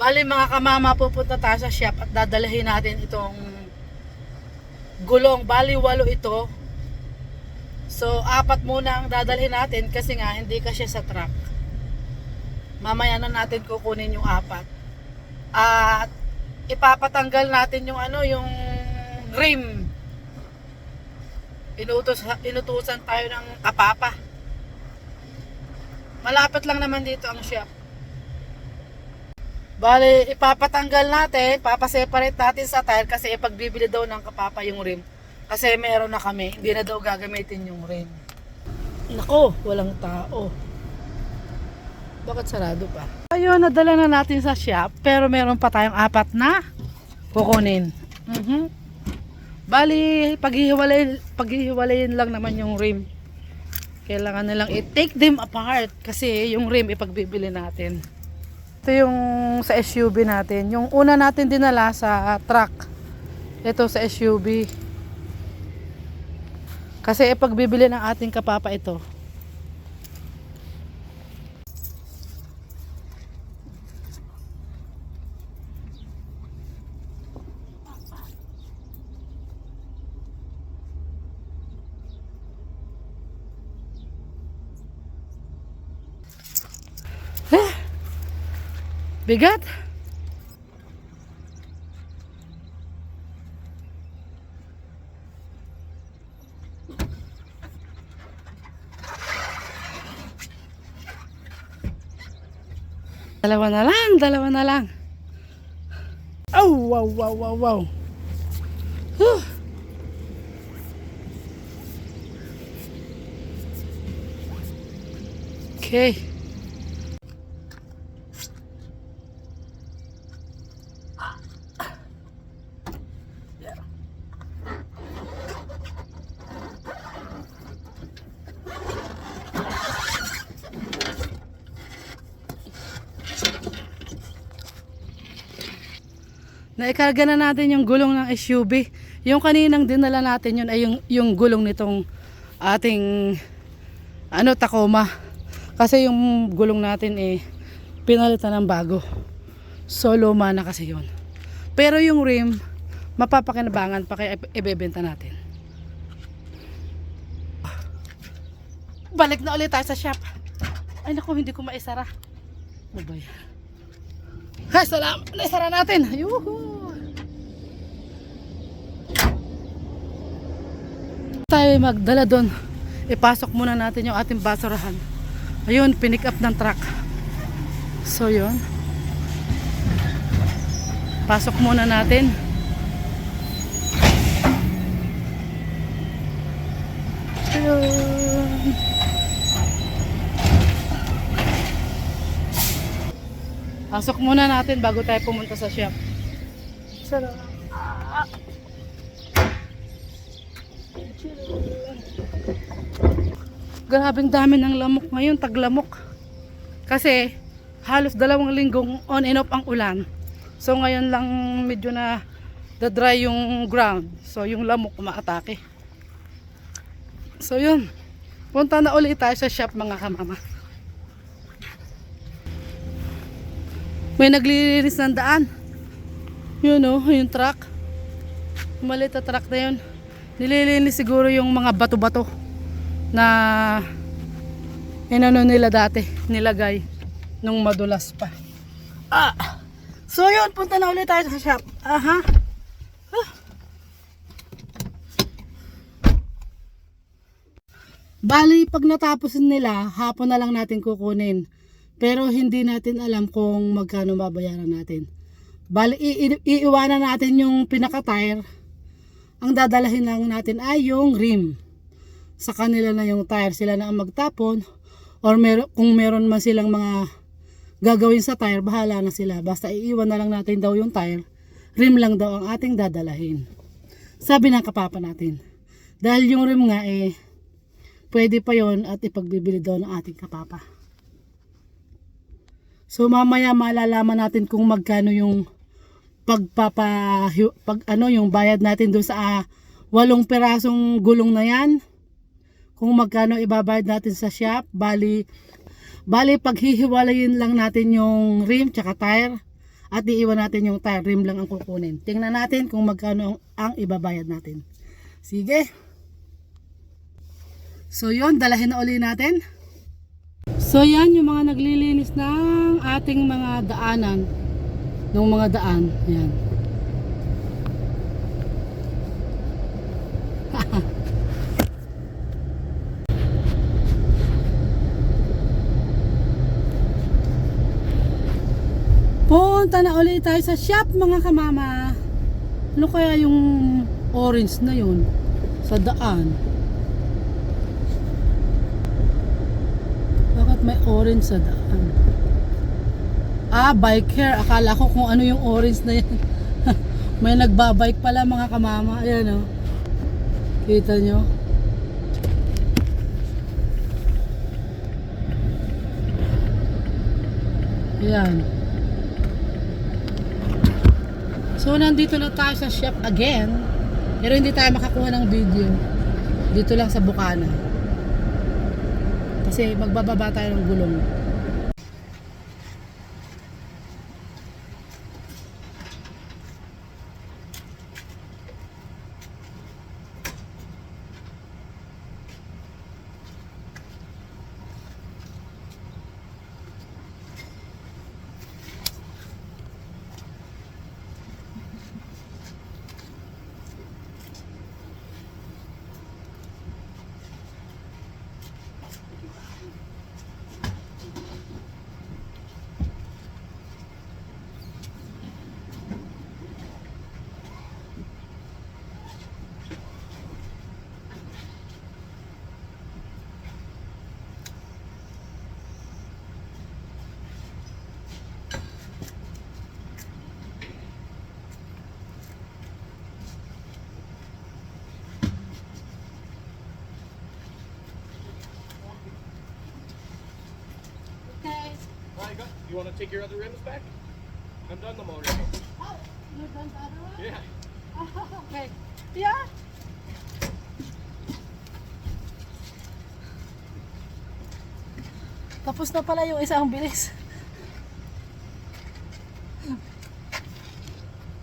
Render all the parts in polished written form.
Bali mga kamama, pupunta tayo sa shop at dadalhin natin itong gulong. Bali 8 ito. So 4 muna ang dadalhin natin kasi nga hindi kasya sa truck. Mamaya na natin kukunin yung 4. At ipapatanggal natin yung yung rim. Inutusan tayo ng kapapa. Malapit lang naman dito ang shop. Bali, ipapatanggal natin, papaseparate natin sa tire kasi ipagbibili daw ng kapapa yung rim. Kasi meron na kami, hindi na daw gagamitin yung rim. Nako, walang tao. Bakit sarado pa? Ayun, nadala na natin sa shop, pero meron pa tayong 4 na kukunin. Bali, paghihiwalayin lang naman yung rim. Kailangan nilang i-take them apart kasi yung rim ipagbibili natin. Ito yung sa SUV natin. Yung una natin dinala sa truck. Ito sa SUV. Kasi ipagbibili ng ating kapapa ito. Bigat. Dalawa na lang. Oh, wow. Huh. Okay. Naikarga na natin yung gulong ng SUV. Yung kaninang dinala natin yun ay yung gulong nitong ating Tacoma. Kasi yung gulong natin pinalitan ng bago. So luma na kasi yun. Pero yung rim mapapakinabangan pa kaya ibebenta natin. Balik na ulit tayo sa shop. Ay naku, hindi ko maisara. Ano ba yan? Hay, salamat. Naisara natin. Yuhu! Tayo magdala doon. Ipasok muna natin yung ating basurahan. Ayun, pinick up ng truck. So yun. Pasok muna natin. Ayun. Pasok muna natin bago tayo pumunta sa shop. Salamat. Grabing dami ng lamok ngayon, taglamok. Kasi halos 2 linggong on and off ang ulan. So ngayon lang medyo na dry yung ground. So yung lamok umaatake. So yun. Punta na ulit tayo sa shop mga kamama. May naglilinis ng daan. Yun yung truck. Maliit na truck na yun. Nililinis siguro yung mga bato-bato na nila dati, nilagay nung madulas pa. So yun, punta na ulit tayo sa shop. Bali, pag natapos nila, hapon na lang natin kukunin. Pero hindi natin alam kung magkano babayaran natin. Bali, iiwanan natin yung pinaka-tire. Ang dadalahin lang natin ay yung rim. Sa kanila na yung tire, sila na ang magtapon. Or kung meron man silang mga gagawin sa tire, bahala na sila. Basta iiwan na lang natin daw yung tire. Rim lang daw ang ating dadalahin. Sabi ng kapapa natin. Dahil yung rim nga pwede pa yon at ipagbibili daw ng ating kapapa. So mamaya malalaman natin kung magkano yung yung bayad natin doon sa 8 pirasong gulong na yan. Kung magkano ibabayad natin sa shop. Bali paghihiwalayin lang natin yung rim tsaka tire at iiwan natin yung tire rim lang ang kukunin. Tingnan natin kung magkano ang ibabayad natin. Sige. So yun, dalahin na uli natin. So yan yung mga naglilinis ng ating mga daanan, ng mga daan. Yan. Punta na ulit tayo sa shop mga kamama. Ano kaya yung orange na yun sa daan? Bakit may orange sa daan? Ah, bike care. Akala ko kung ano yung orange na yan. May nagbabike pala mga kamama. Ayan o. Kita nyo? Ayan. So nandito na tayo sa shop again. Pero hindi tayo makakuha ng video. Dito lang sa Bukana. Kasi magbababa tayo ng gulong. You want to take your other rims back? I've done them already. Oh, you're done the other one? Yeah. Oh, okay. Yeah. Tapos na pala yung isang bilis.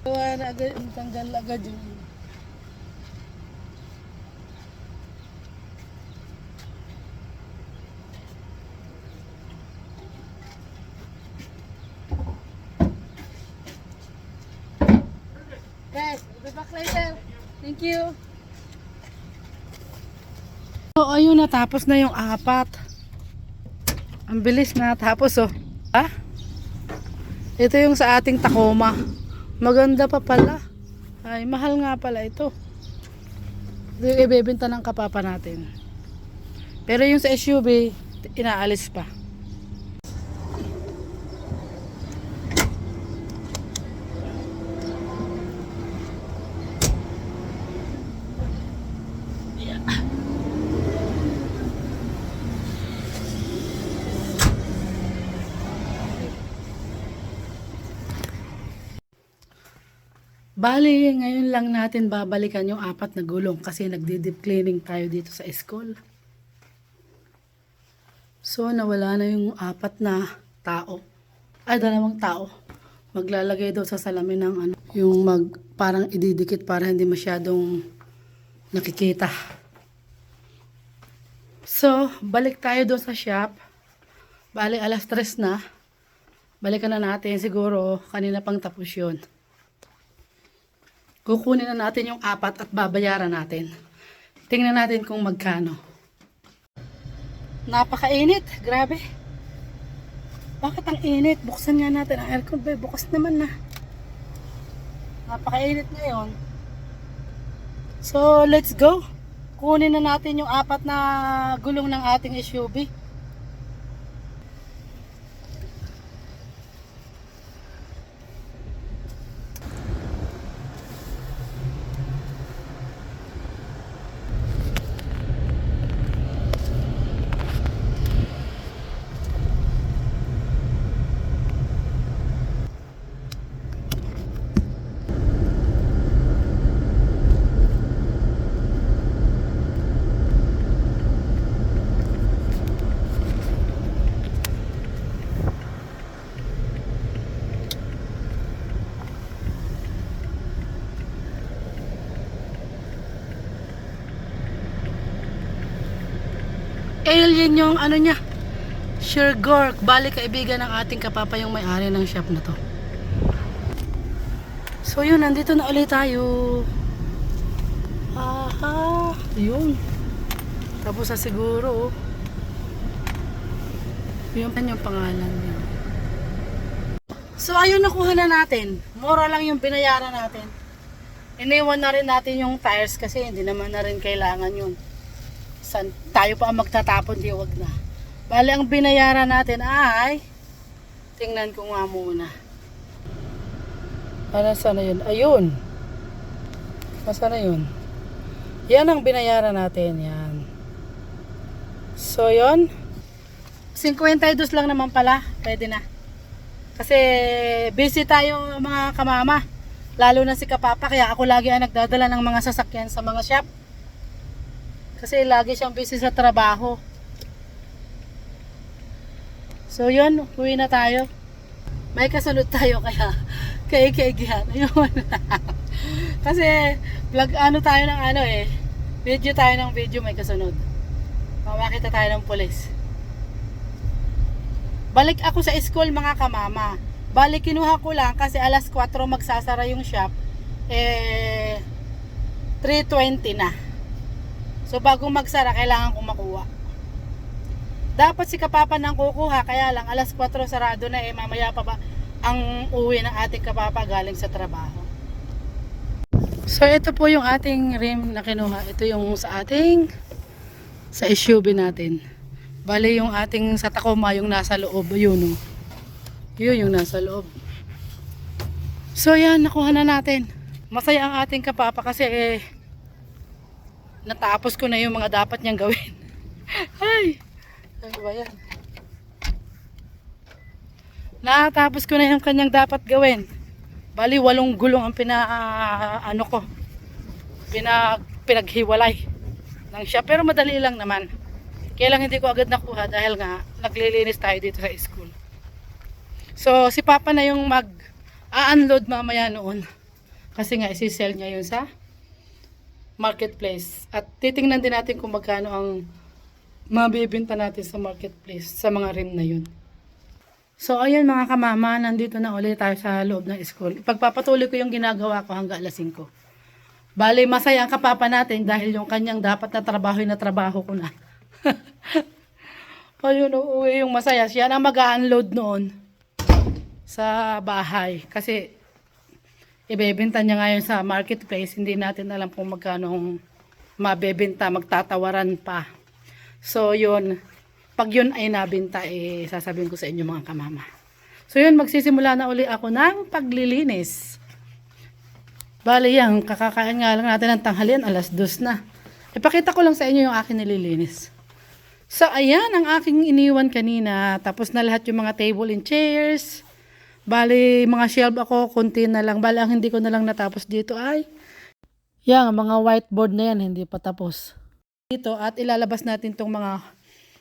Gawa na agad, tanggal agad yung guys, we'll be back later. Thank you. So ayun, natapos na yung apat. Ang bilis na tapos oh. Ah? Ito yung sa ating Tacoma. Maganda pa pala. Ay, mahal nga pala ito. Ito yung ibebenta ng kapapa natin. Pero yung sa SUV, inaalis pa. Bali, ngayon lang natin babalikan yung apat na gulong kasi nagdi-deep cleaning tayo dito sa school. So, nawala na yung apat na tao. Ay, dalawang tao. Maglalagay daw sa salamin ng ano, yung parang ididikit para hindi masyadong nakikita. So, balik tayo doon sa shop. Bali, alas 3 na. Balikan na natin. Siguro, kanina pang tapos yun. Kukunin na natin yung apat at babayaran natin. Tingnan natin kung magkano. Napakainit. Grabe. Bakit ang init? Buksan nga natin ang aircon. Bukas naman na. Napakainit ngayon. So, let's go. Kunin na natin yung apat na gulong ng ating SUV. Alien yung ano niya. Shergork. Bali kaibigan ng ating kapapa yung may-ari ng shop na to. So yun, nandito na ulit tayo. Aha. Yun. Tapos na siguro. Yun yung pangalan niya. So ayun, nakuha na natin. Mura lang yung binayaran natin. Iniwan na rin natin yung tires kasi hindi naman na rin kailangan yun. Tayo pa ang magtatapon, di wag na. Bali ang binayaran natin ay, tingnan ko nga muna. Ano, sana yun? Ayun. Sana yun? Yan ang binayaran natin. Yan. So yun. 52 lang naman pala. Pwede na. Kasi busy tayo mga kamama. Lalo na si Kapapa. Kaya ako lagi ang nagdadala ng mga sasakyan sa mga shop. Kasi lagi siyang busy sa trabaho. So yun, uwi na tayo. May kasunod tayo kaya kaigihan. Ayun. Kasi vlog ano tayo ng ano eh. Video tayo ng video, may kasunod. Makakita tayo ng pulis. Balik ako sa school mga kamama. Balik kinuha ko lang kasi alas 4 magsasara yung shop. 3:20 na. So bago magsara, kailangan ko makuha. Dapat si Kapapa nang kukuha, kaya lang alas 4 sarado na mamaya pa ba ang uwi ng ating Kapapa galing sa trabaho. So ito po yung ating rim na kinuha. Ito yung sa SUV natin. Bali yung ating sa Tacoma yung nasa loob. Yun, oh. Yun yung nasa loob. So yan, nakuha na natin. Masaya ang ating Kapapa kasi natapos ko na yung mga dapat niyang gawin. Ay! Ano ba yan? Natapos ko na yung kanyang dapat gawin. Bali, 8 gulong ang pinaghiwalay ng siya. Pero madali lang naman. Kaya lang hindi ko agad nakuha dahil nga naglilinis tayo dito sa school. So, si Papa na yung mag-unload mamaya noon. Kasi nga, isi-sell niya yun sa marketplace. At titingnan din natin kung magkano ang mabibenta natin sa marketplace sa mga rim na yun. So ayun mga kamama, nandito na ulit tayo sa loob ng school. Ipagpapatuloy ko yung ginagawa ko hanggang alas 5. Bali, masaya ang Kapapa natin dahil yung kanyang dapat na trabaho ko na. Ayun, uuwi yung masaya. Siya na mag-unload noon sa bahay. Kasi ibebenta niya ngayon sa marketplace. Hindi natin alam kung magkano mabebenta, magtatawaran pa. So yun, pag yun ay nabenta, sasabihin ko sa inyo mga kamama. So yun, magsisimula na uli ako ng paglilinis. Bali yan, kakakain nga lang natin ng tanghalian, alas 2 na. Ipakita ko lang sa inyo yung aking nililinis. So ayan, ang aking iniwan kanina. Tapos na lahat yung mga table and chairs. Bali, mga shelf ako, konti na lang. Bali, ang hindi ko na lang natapos dito ay yan, mga whiteboard na yan, hindi pa tapos. Dito, at ilalabas natin tong mga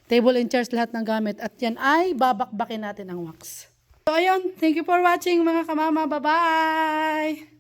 table and chairs, lahat ng gamit. At yan ay babakbakin natin ang wax. So ayun, thank you for watching mga kamama. Bye-bye!